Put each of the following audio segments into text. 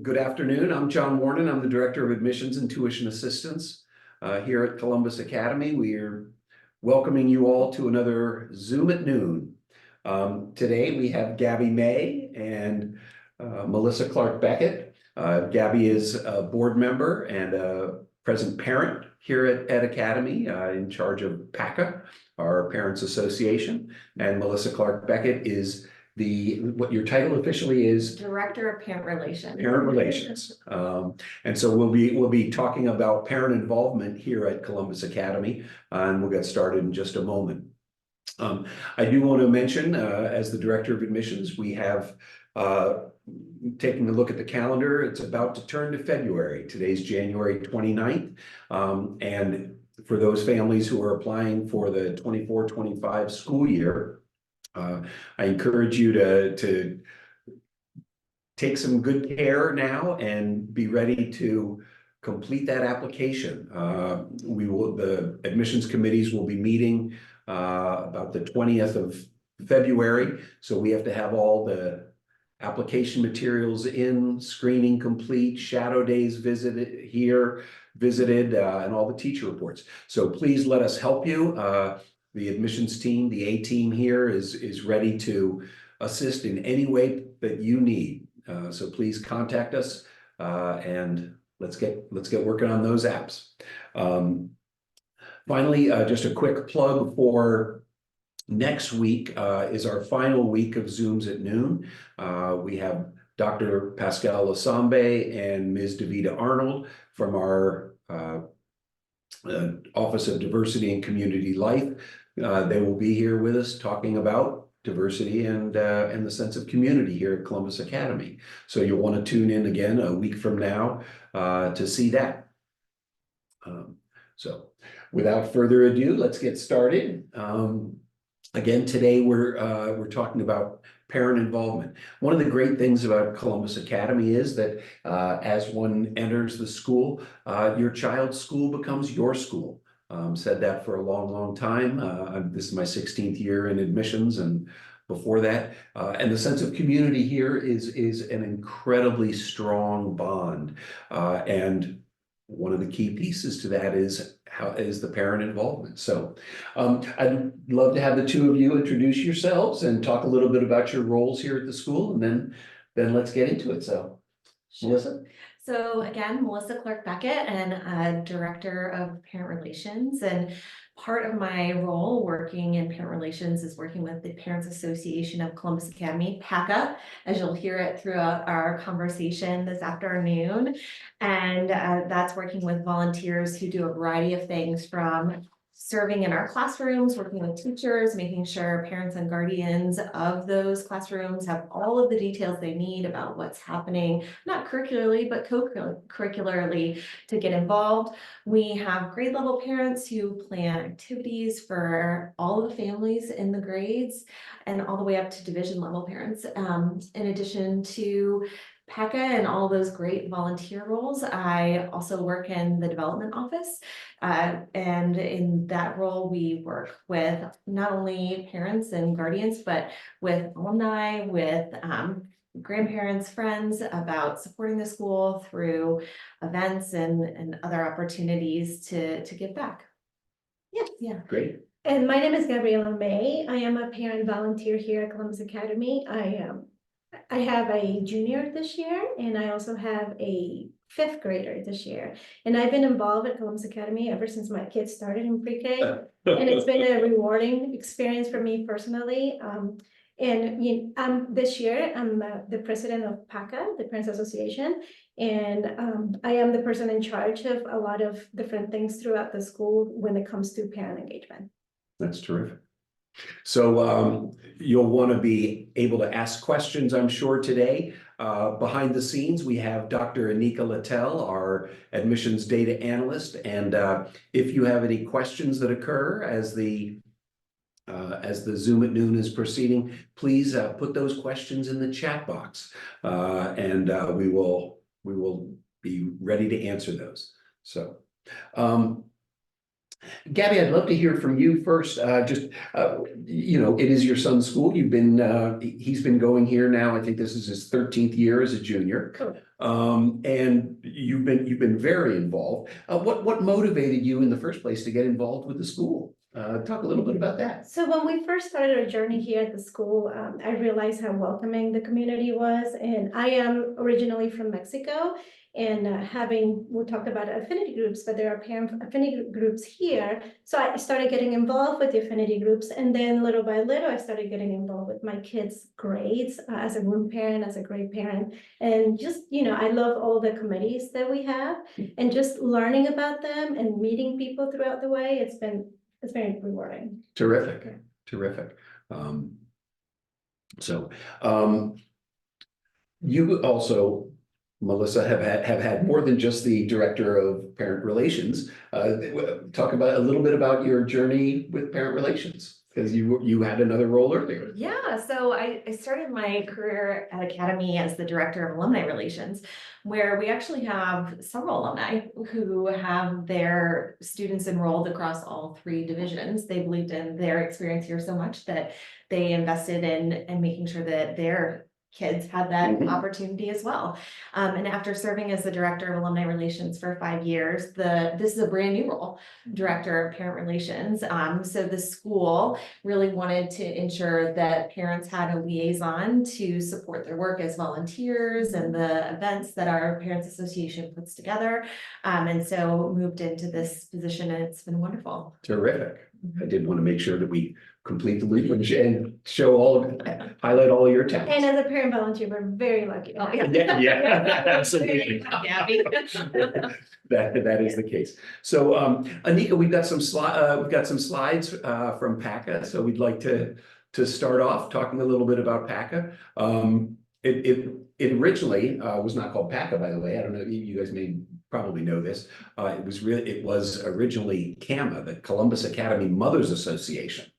Good afternoon. I'm John Wuorinen. I'm the Director of Admissions and Tuition Assistance here at Columbus Academy. We are welcoming you all to another Zoom at Noon. Today we have Gaby May and Melissa Clarke Beckett. Gaby is a board member and a present parent here at Academy in charge of PACA, our Parents Association. And Melissa Clarke Beckett is what your title officially is? Director of Parent Relations. Parent Relations. And so we'll be talking about parent involvement here at Columbus Academy, and we'll get started in just a moment. I do want to mention, as the Director of Admissions, we have taking a look at the calendar. It's about to turn to February. Today's January 29th. And for those families who are applying for the 24-25 school year, I encourage you to take some good care now and be ready to complete that application. The admissions committees will be meeting about the 20th of February. So we have to have all the application materials in, screening complete, shadow days visited, and all the teacher reports. So please let us help you. The admissions team, the A team here is ready to assist in any way that you need. So please contact us and let's get working on those apps. Finally, just a quick plug for next week is our final week of Zooms at Noon. We have Dr. Pascal Lasambe and Ms. Davida Arnold from our Office of Diversity and Community Life. They will be here with us talking about diversity and the sense of community here at Columbus Academy. So you'll want to tune in again a week from now to see that. So without further ado, let's get started. Again, today we're talking about parent involvement. One of the great things about Columbus Academy is that as one enters the school, your child's school becomes your school. Said that for a long time. This is my 16th year in admissions, and before that, and the sense of community here is an incredibly strong bond. And one of the key pieces to that is the parent involvement. So I'd love to have the two of you introduce yourselves and talk a little bit about your roles here at the school, and then let's get into it. So, sure. Melissa? So again, Melissa Clarke Beckett, and Director of Parent Relations. And part of my role working in parent relations is working with the Parents Association of Columbus Academy, PACA, as you'll hear it throughout our conversation this afternoon. And that's working with volunteers who do a variety of things, from serving in our classrooms, working with teachers, making sure parents and guardians of those classrooms have all of the details they need about what's happening, not curricularly, but co-curricularly, to get involved. We have grade level parents who plan activities for all of the families in the grades, and all the way up to division level parents. In addition to PACA and all those great volunteer roles, I also work in the development office. And in that role, we work with not only parents and guardians, but with alumni, with grandparents, friends, about supporting the school through events and other opportunities to give back. Yeah. Great. And my name is Gabriela May. I am a parent volunteer here at Columbus Academy. I have a junior this year, and I also have a 5th grader this year. And I've been involved at Columbus Academy ever since my kids started in pre-K. And it's been a rewarding experience for me personally. This year, I'm the president of PACA, the Parents Association. And I am the person in charge of a lot of different things throughout the school when it comes to parent engagement. That's terrific. So you'll want to be able to ask questions, I'm sure, today. Behind the scenes, we have Dr. Anika Littell, our admissions data analyst. And if you have any questions that occur as the Zoom at Noon is proceeding, please put those questions in the chat box, and we will be ready to answer those. So Gabby, I'd love to hear from you first. It is your son's school. He's been going here now. I think this is his 13th year as a junior. Cool. And you've been very involved. What motivated you in the first place to get involved with the school? Talk a little bit about that. So when we first started our journey here at the school, I realized how welcoming the community was. And I am originally from Mexico, and we talked about affinity groups, but there are parent affinity groups here. So I started getting involved with the affinity groups, and then little by little, I started getting involved with my kids' grades as a room parent, as a grade parent. And just, I love all the committees that we have, and just learning about them and meeting people throughout the way. It's very rewarding. Terrific, terrific. You also, Melissa, have had more than just the director of parent relations. Talk about a little bit about your journey with parent relations, because you had another role earlier. Yeah, so I started my career at Academy as the director of alumni relations, where we actually have several alumni who have their students enrolled across all 3 divisions. They believed in their experience here so much that they invested in making sure that their kids had that opportunity as well. And after serving as the director of alumni relations for 5 years, this is a brand new role, director of parent relations. So the school really wanted to ensure that parents had a liaison to support their work as volunteers and the events that our Parents Association puts together. And so moved into this position, and it's been wonderful. Terrific. I did want to make sure that we complete the loop and highlight all of your talents. And as a parent volunteer, we're very lucky. Oh, yeah. Yeah, absolutely. Gabby. That is the case. So, Anika, we've got some slides from PACA. So we'd like to start off talking a little bit about PACA. It originally was not called PACA, by the way. I don't know, you guys may probably know this. It was originally CAMA, the Columbus Academy Mothers Association,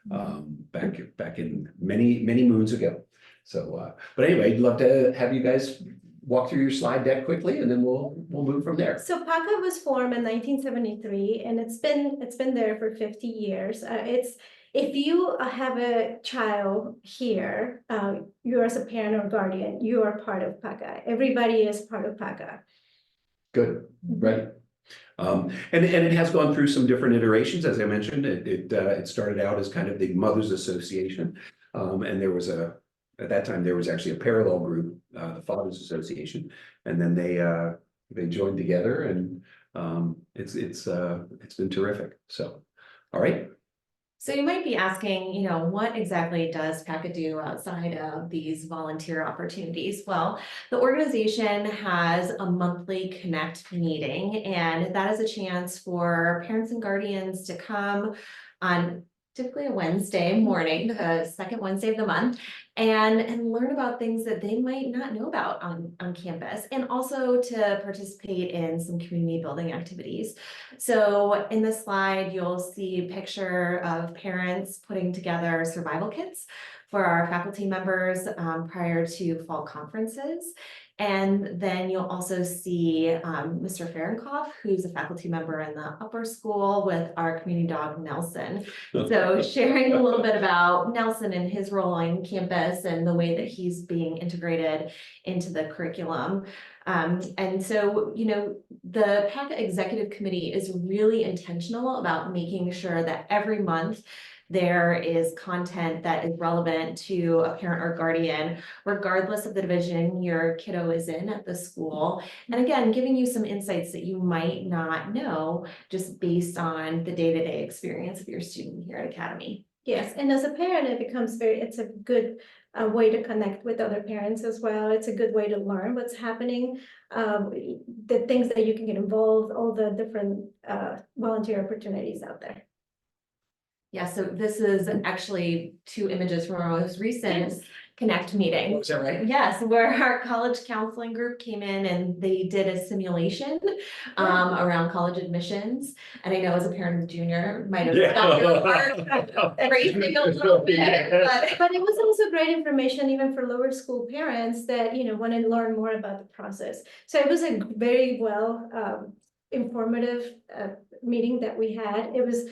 back in many moons ago. So, but anyway, I'd love to have you guys walk through your slide deck quickly, and then we'll move from there. So PACA was formed in 1973, and it's been there for 50 years. If you have a child here, you as a parent or guardian, you are part of PACA. Everybody is part of PACA. Good, right. And it has gone through some different iterations. As I mentioned, it started out as kind of the Mothers Association, and at that time there was actually a parallel group, the Fathers Association, and then they joined together, and it's been terrific. So, all right. So you might be asking, what exactly does PACA do outside of these volunteer opportunities? Well, the organization has a monthly Connect meeting, and that is a chance for parents and guardians to come on typically a Wednesday morning, the second Wednesday of the month, and learn about things that they might not know about on campus, and also to participate in some community building activities. So in this slide, you'll see a picture of parents putting together survival kits for our faculty members prior to fall conferences. And then you'll also see Mr. Fahrenkopf, who's a faculty member in the upper school with our community dog, Nelson. So sharing a little bit about Nelson and his role on campus and the way that he's being integrated into the curriculum. And so, the PACA Executive Committee is really intentional about making sure that every month there is content that is relevant to a parent or guardian, regardless of the division your kiddo is in at the school. And again, giving you some insights that you might not know just based on the day-to-day experience of your student here at Academy. Yes, and as a parent, it's a good way to connect with other parents as well. It's a good way to learn what's happening, the things that you can get involved, all the different volunteer opportunities out there. Yeah, so this is actually 2 images from our most recent Connect meeting. Is that right? Yes, where our college counseling group came in and they did a simulation around college admissions. And I know as a parent of a junior, might have got your heart racing a little bit. But it was also great information even for lower school parents that want to learn more about the process. So it was a very well informative meeting that we had. It was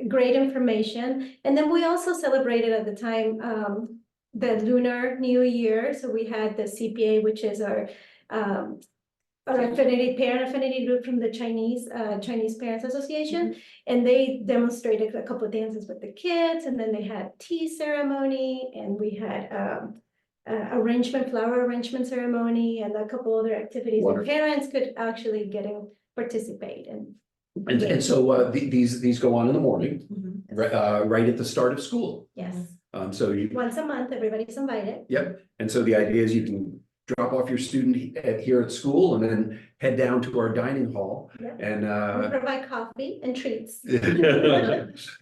great information. And then we also celebrated at the time the Lunar New Year. So we had the CPA, which is our parent affinity group from the Chinese Parents Association. And they demonstrated a couple of dances with the kids, and then they had tea ceremony, and we had flower arrangement ceremony, and a couple other activities that parents could actually get in, participate in. And so these go on in the morning, right at the start of school. Yes. So you. Once a month, everybody's invited. Yep. And so the idea is you can drop off your student here at school and then head down to our dining hall. Yep. And We provide coffee and treats.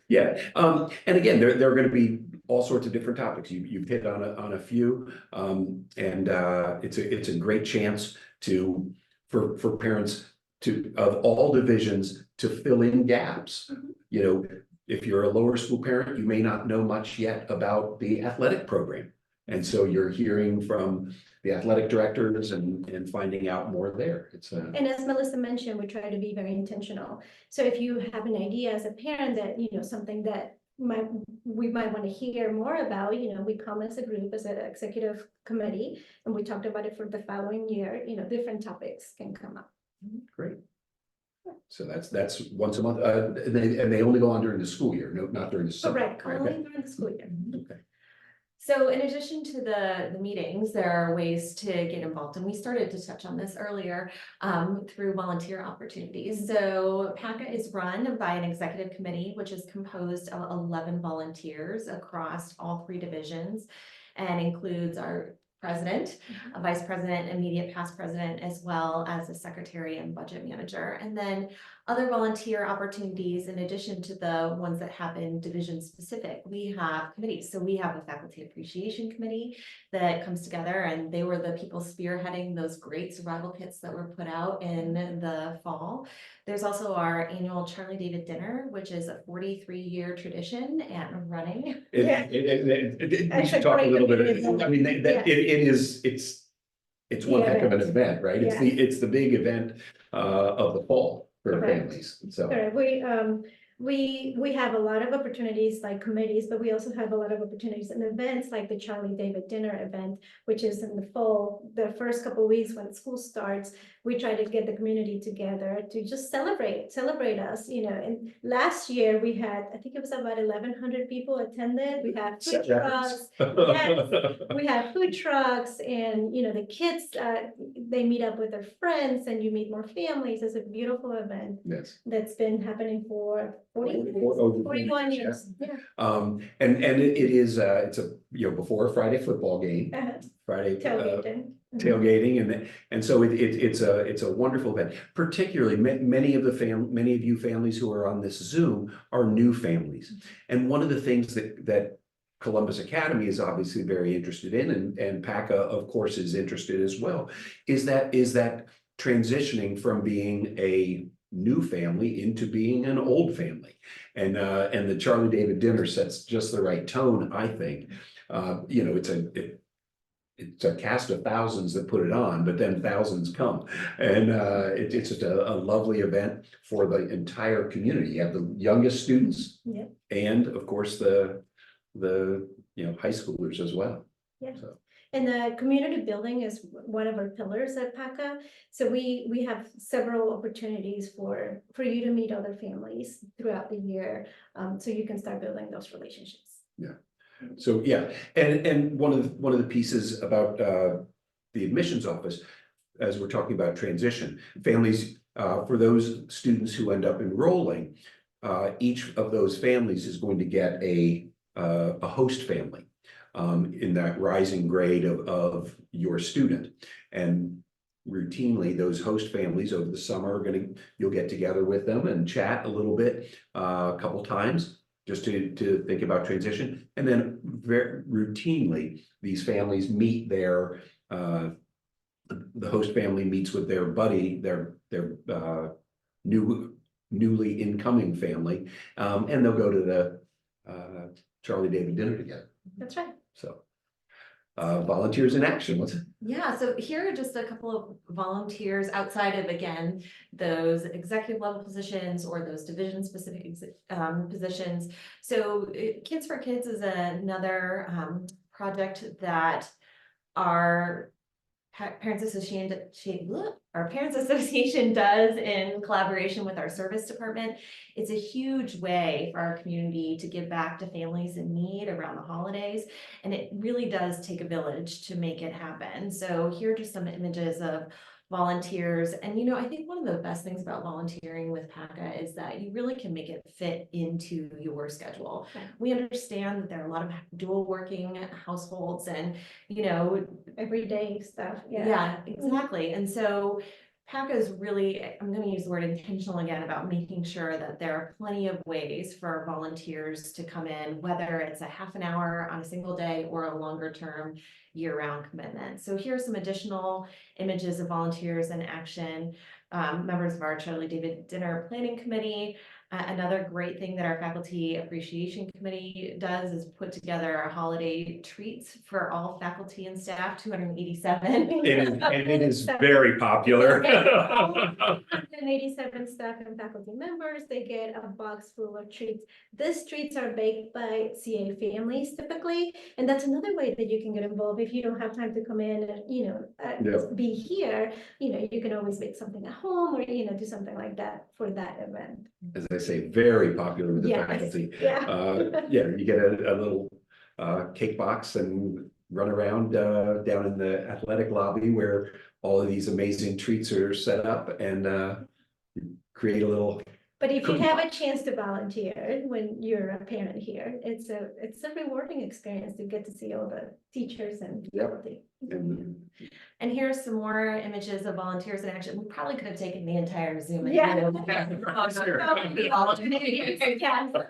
yeah. And again, there are going to be all sorts of different topics. You've hit on a few, and it's a great chance for parents of all divisions to fill in gaps. You know, if you're a lower school parent, you may not know much yet about the athletic program. And so you're hearing from the athletic directors and finding out more there. And as Melissa mentioned, we try to be very intentional. So if you have an idea as a parent that, you know, something that we might want to hear more about, you know, we come as a group, as an executive committee, and we talked about it for the following year, you know, different topics can come up. Great. So that's once a month, and they only go on during the school year, not during the summer. Correct, only during the school year. Okay. So in addition to the meetings, there are ways to get involved, and we started to touch on this earlier through volunteer opportunities. So PACA is run by an executive committee, which is composed of 11 volunteers across all 3 divisions, and includes our president, a vice president, immediate past president, as well as a secretary and budget manager. And then other volunteer opportunities, in addition to the ones that happen division specific, we have committees. So we have a faculty appreciation committee that comes together, and they were the people spearheading those great survival kits that were put out in the fall. There's also our annual Charlie David dinner, which is a 43-year tradition and running. We should talk a little bit. I mean, it's one heck of an event, right? It's the big event of the fall for families. So we have a lot of opportunities like committees, but we also have a lot of opportunities and events like the Charlie David dinner event, which is in the fall. The first couple of weeks when school starts, we try to get the community together to just celebrate us, you know. And last year we had, I think it was about 1,100 people attended. We had food trucks. Yes, we have food trucks, and you know, the kids they meet up with their friends, and you meet more families. It's a beautiful event. Yes. That's been happening for 41 years. Yeah. And it is it's a before a Friday football game, Friday tailgating, and so it's a wonderful event. Particularly many of you families who are on this Zoom are new families, and one of the things that Columbus Academy is obviously very interested in, and PACA of course is interested as well, is that transitioning from being a new family into being an old family, and the Charlie David dinner sets just the right tone, I think. You know, it's a cast of thousands that put it on, but then thousands come, and it's just a lovely event for the entire community. You have the youngest students, and of course the high schoolers as well. Yeah. So. And the community building is one of our pillars at PACA. So we have several opportunities for you to meet other families throughout the year, so you can start building those relationships. Yeah. So yeah, and one of the pieces about the admissions office, as we're talking about transition, families, for those students who end up enrolling, each of those families is going to get a host family. In that rising grade of your student, and routinely those host families over the summer you'll get together with them and chat a little bit, a couple times, just to think about transition, and then very routinely these families meet the host family meets with their buddy, their newly incoming family, and they'll go to the Charlie David dinner together. That's right. So volunteers in action. What's it? Yeah, so here are just a couple of volunteers outside of, again, those executive level positions or those division specific positions. So Kids for Kids is another project that our Parents Association does in collaboration with our service department. It's a huge way for our community to give back to families in need around the holidays. And it really does take a village to make it happen. So here are just some images of volunteers. And, I think one of the best things about volunteering with PACA is that you really can make it fit into your schedule. Right. We understand that there are a lot of dual working households and, Everyday stuff, yeah, exactly. And so PACA is really, I'm going to use the word intentional again about making sure that there are plenty of ways for volunteers to come in, whether it's a half an hour on a single day or a longer term year-round commitment. So here's some additional images of volunteers in action, members of our Charlie David Dinner Planning Committee. Another great thing that our Faculty Appreciation Committee does is put together holiday treats for all faculty and staff, 287. It is very popular. 187 staff and faculty members, they get a box full of treats. These treats are baked by CA families typically, and that's another way that you can get involved if you don't have time to come in and, be here, you can always make something at home or, do something like that for that event. As I say, very popular with the Yes, faculty. yeah. You get a little cake box and run around down in the athletic lobby where all of these amazing treats are set up and create a little. But if you have a chance to volunteer when you're a parent here, it's a rewarding experience to get to see all the teachers and faculty. And here's some more images of volunteers in action. We probably could have taken the entire Zoom. Yeah.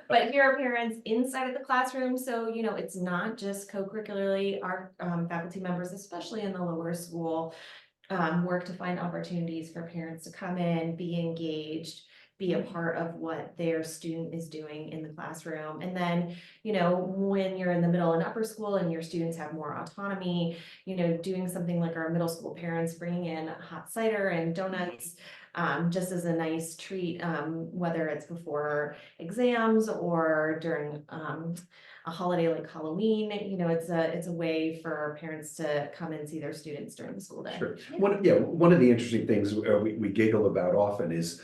But here are parents inside of the classroom. So, it's not just co-curricularly. Our faculty members, especially in the lower school, work to find opportunities for parents to come in, be engaged, be a part of what their student is doing in the classroom. And then, when you're in the middle and upper school and your students have more autonomy, doing something like our middle school parents bringing in hot cider and donuts, just as a nice treat, whether it's before exams or during a holiday like Halloween, it's a way for parents to come and see their students during the school day. Sure. One of the interesting things we giggle about often is,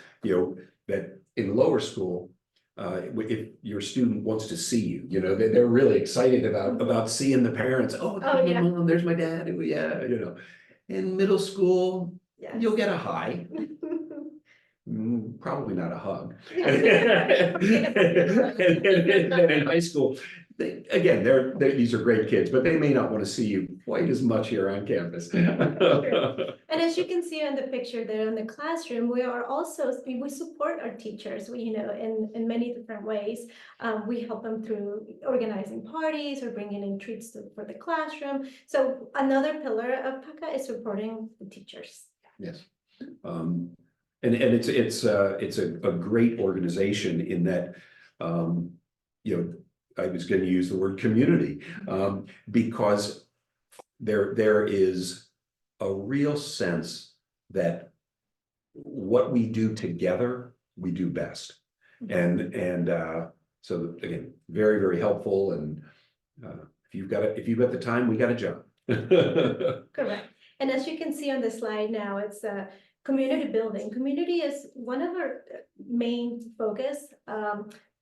that in lower school, if your student wants to see you, they're really excited about seeing the parents. Oh, there's my mom, there's my dad. Yeah, In middle school, you'll get a hi. Probably not a hug. And then in high school, these are great kids, but they may not want to see you quite as much here on campus. And as you can see on the picture there in the classroom, we support our teachers, in many different ways. We help them through organizing parties or bringing in treats for the classroom. So another pillar of PACA is supporting the teachers. Yes. And it's a great organization in that, I was going to use the word community, because there is a real sense that what we do together, we do best. And so again, very, very helpful. And if you've got the time, we got a job. Correct. And as you can see on the slide now, it's community building. Community is one of our main focus.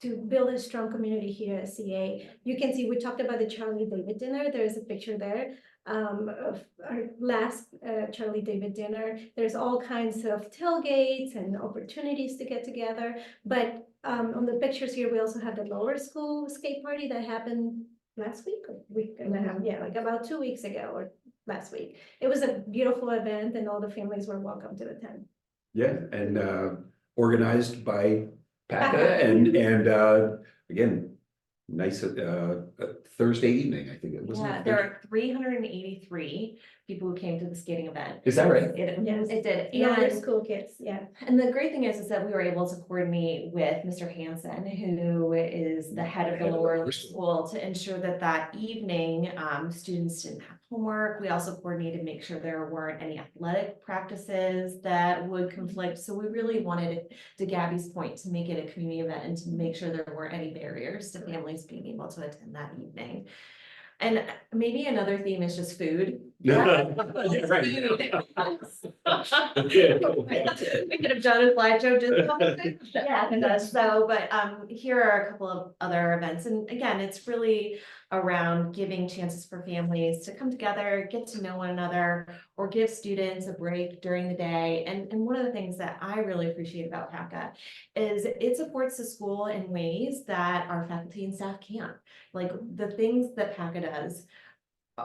To build a strong community here at CA. You can see we talked about the Charlie David dinner. There's a picture there of our last Charlie David dinner. There's all kinds of tailgates and opportunities to get together. But on the pictures here, we also have the lower school skate party that happened last week, or week and a half, like about 2 weeks ago or last week. It was a beautiful event and all the families were welcome to attend. Yeah, and organized by PACA and again, nice Thursday evening, I think it was. Yeah, there are 383 people who came to the skating event. Is that right? Yes. It did. And And school kids, yeah. And the great thing is that we were able to coordinate with Mr. Hansen, who is the head of the lower school, to ensure that evening students didn't have homework. We also coordinated, make sure there weren't any athletic practices that would conflict. So we really wanted, to Gabby's point, to make it a community event and to make sure there weren't any barriers to families being able to attend that evening. And maybe another theme is just food. Yeah, Food. right. We could have done a slideshow just on food. Yeah, so, but here are a couple of other events. And again, it's really around giving chances for families to come together, get to know one another, or give students a break during the day. And one of the things that I really appreciate about PACA is it supports the school in ways that our faculty and staff can't. Like the things that PACA does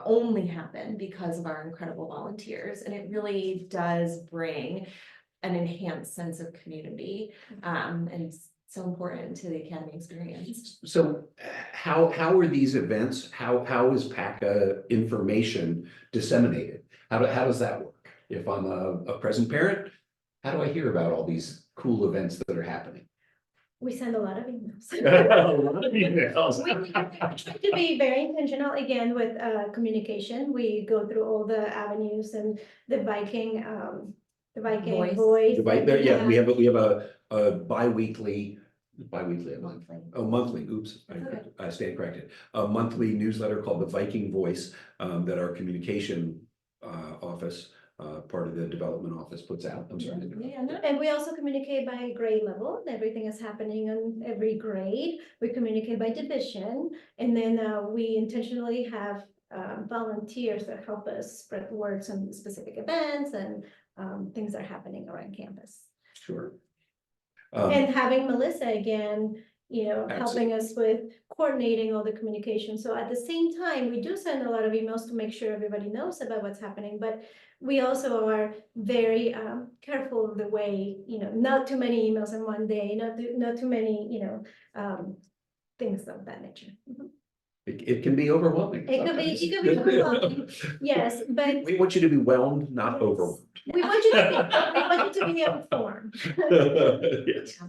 only happen because of our incredible volunteers, and it really does bring an enhanced sense of community, and it's so important to the academy experience. So how are these events, how is PACA information disseminated? How does that work? If I'm a present parent, how do I hear about all these cool events that are happening? We send a lot of emails. A lot of emails. We try to be very intentional again with communication. We go through all the avenues and the Viking voice. Yeah, we have a bi-weekly, I mean, monthly, oops, I stand corrected. A monthly newsletter called the Viking Voice, that our communication office, part of the development office puts out. I'm sorry. Yeah, and we also communicate by grade level. Everything is happening on every grade. We communicate by division, and then we intentionally have volunteers that help us spread the words on specific events and things that are happening around campus. Sure. And having Melissa again, Absolutely. helping us with coordinating all the communication. So at the same time, we do send a lot of emails to make sure everybody knows about what's happening, but we also are very careful of the way, not too many emails in one day, not too many, things of that nature. Mhm. It can be overwhelming. It could be overwhelming. Yes, but We want you to be whelmed, not overwhelmed. we want you to be informed. Yes.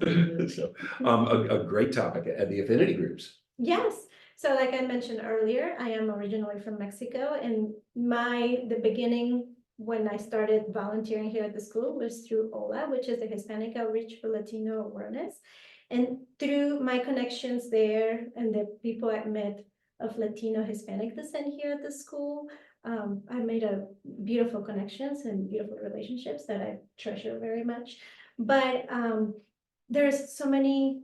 So, a great topic at the affinity groups. Yes, so like I mentioned earlier, I am originally from Mexico, and the beginning when I started volunteering here at the school was through HOLA, which is the Hispanic Outreach for Latino Awareness. And through my connections there and the people I met of Latino Hispanic descent here at the school, I made a beautiful connections and beautiful relationships that I treasure very much. But there's so many,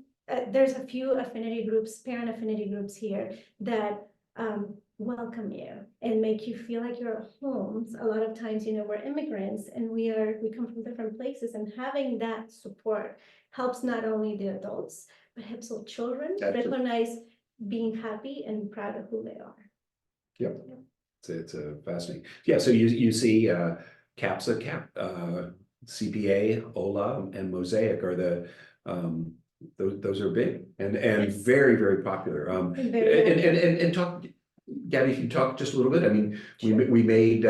there's a few affinity groups, parent affinity groups here that welcome you and make you feel like you're at home. A lot of times, we're immigrants and we come from different places, and having that support helps not only the adults, but helps all children recognize being happy and proud of who they are. Yep. It's a fascinating. Yeah, so you see CAPSA, CPA, OLA, and Mosaic are the those are big and Yes. very, very popular. And talk, Gabby, if you talk just a little bit. I mean, we made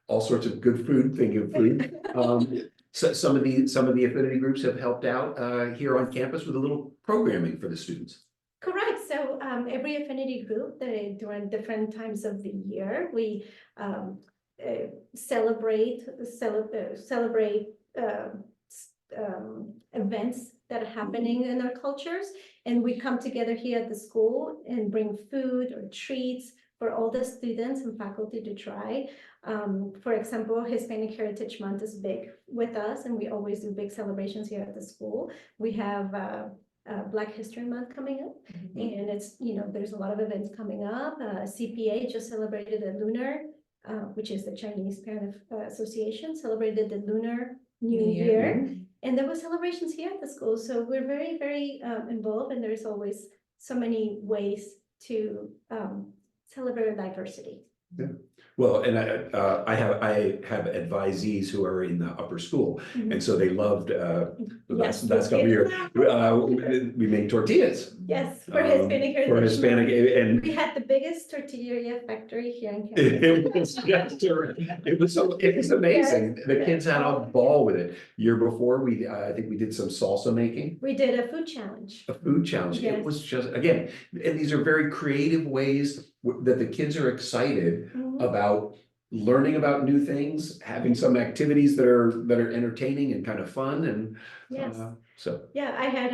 all sorts of good food, thinking of food. So some of the affinity groups have helped out here on campus with a little programming for the students. Correct. So every affinity group, during different times of the year, we celebrate events that are happening in our cultures, and we come together here at the school and bring food or treats for all the students and faculty to try. For example, Hispanic Heritage Month is big with us, and we always do big celebrations here at the school. We have Black History Month coming up, and it's, there's a lot of events coming up. CPA just celebrated the Lunar, which is the Chinese Parent Association, celebrated the Lunar New Year. And there were celebrations here at the school. So we're very, very involved, and there's always so many ways to celebrate diversity. Yeah. Well, and I have advisees who are in the upper school, and so they loved last couple of years. We made tortillas. Yes, for Hispanic Heritage. For Hispanic, and we had the biggest tortilla factory here in campus. it was amazing. Yes. The kids had a ball with it. Year before, I think we did some salsa making. We did a food challenge. A food challenge. Yes. It was just, again, and these are very creative ways that the kids are excited about learning about new things, having some activities that are entertaining and kind of fun, and Yes. so. Yeah, I had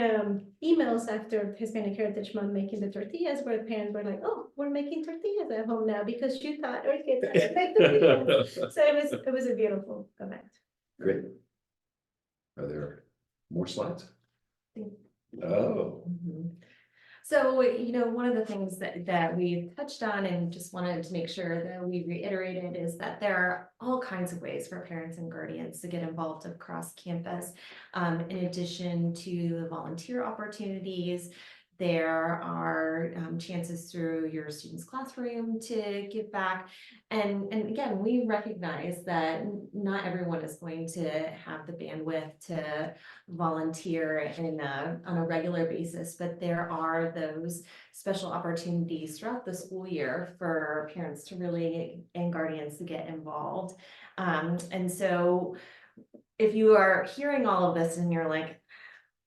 emails after Hispanic Heritage Month making the tortillas where parents were like, oh, we're making tortillas at home now because you taught our kids how to make tortillas. So it was a beautiful event. Great. Are there more slides? Thank Oh, So, one of the things that we've touched on and just wanted to make sure that we reiterated is that there are all kinds of ways for parents and guardians to get involved across campus. In addition to the volunteer opportunities, there are chances through your student's classroom to give back. And again, we recognize that not everyone is going to have the bandwidth to volunteer on a regular basis, but there are those special opportunities throughout the school year for parents to really and guardians to get involved. And so if you are hearing all of this and you're like,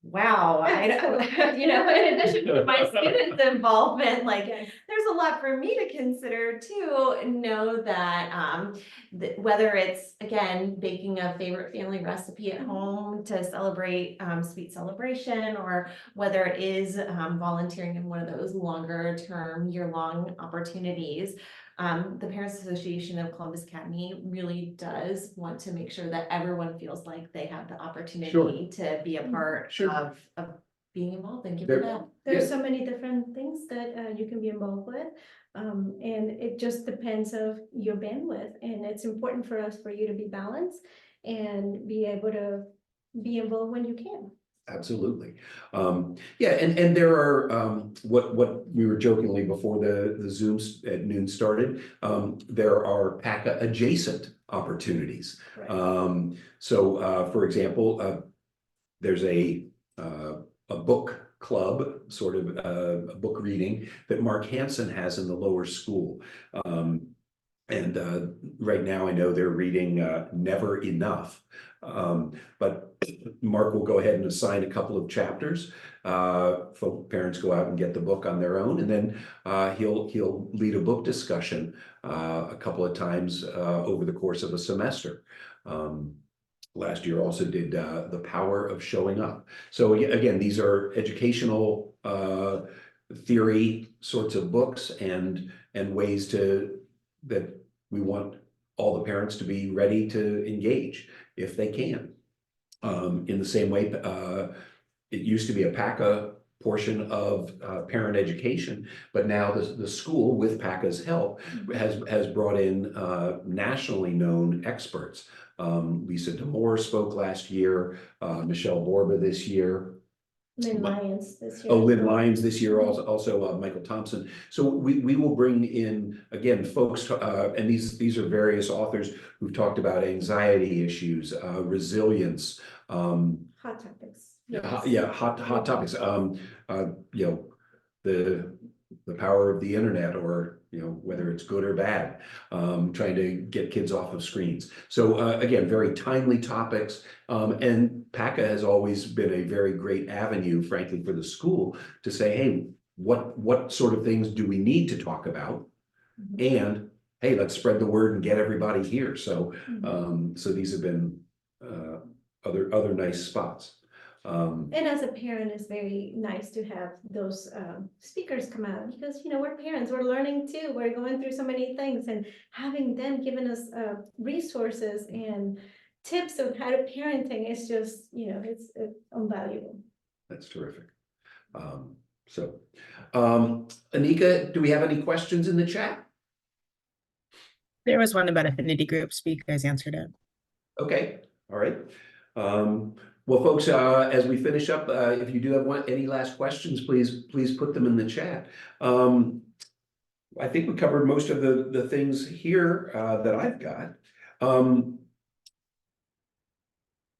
wow, in addition to my students' involvement, like there's a lot for me to consider too. Know that whether it's again baking a favorite family recipe at home to celebrate sweet celebration, or whether it is volunteering in one of those longer term year-long opportunities. The Parents Association of Columbus Academy really does want to make sure that everyone feels like they have the opportunity to be a part of being involved and giving back. There's so many different things that you can be involved with. And it just depends of your bandwidth. And it's important for us for you to be balanced and be able to be involved when you can. absolutely. Yeah, and there are what we were jokingly before the Zooms at noon started. There are PACA adjacent opportunities. Right. So for example, there's a book club, sort of a book reading that Mark Hansen has in the lower school. And right now I know they're reading Never Enough. But Mark will go ahead and assign a couple of chapters. Parents go out and get the book on their own, and then he'll lead a book discussion a couple of times over the course of a semester. Last year also did The Power of Showing Up. So again, these are educational theory sorts of books and ways that we want all the parents to be ready to engage if they can. In the same way, it used to be a PACA portion of parent education, but now the school, with PACA's help, has brought in nationally known experts. Lisa DeMoore spoke last year, Michelle Borba this year. Lynn Lyons this year. Oh, Lynn Lyons this year, also Michael Thompson. So we will bring in, again, folks, and these are various authors who've talked about anxiety issues, resilience. Hot topics. Yeah, hot topics. The power of the internet, or whether it's good or bad, trying to get kids off of screens. So again, very timely topics, and PACA has always been a very great avenue, frankly, for the school to say, hey, what sort of things do we need to talk about, and hey, let's spread the word and get everybody here. So so these have been other nice spots. And as a parent, it's very nice to have those speakers come out, because we're parents, we're learning too, we're going through so many things, and having them giving us resources and tips of how to parenting is just it's invaluable. That's terrific. Anika, do we have any questions in the chat? There was one about affinity groups, but you guys answered it. Okay, all right. Well, folks, as we finish up, if you do have any last questions, please put them in the chat. I think we covered most of the things here that I've got.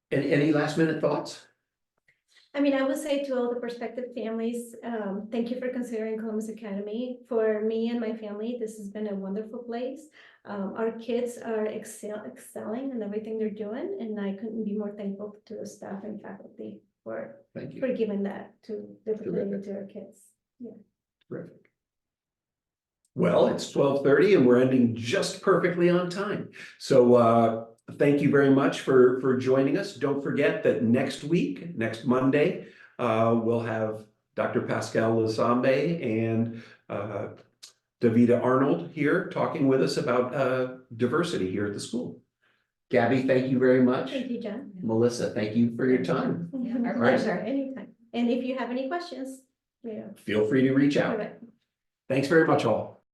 Any last minute thoughts? I mean, I would say to all the prospective families, thank you for considering Columbus Academy. For me and my family, this has been a wonderful place. Our kids are excelling in everything they're doing, and I couldn't be more thankful to the staff and faculty for giving that to our kids. Yeah. Terrific. Well, it's 12:30 and we're ending just perfectly on time. So thank you very much for joining us. Don't forget that next week, next Monday, we'll have Dr. Pascal Lasambe and Davida Arnold here talking with us about diversity here at the school. Gabby, thank you very much. Thank you, John. Melissa, thank you for your time. Yeah, our All right. pleasure. Anytime. And if you have any questions, Feel free to reach all out. right. Thanks very much, all.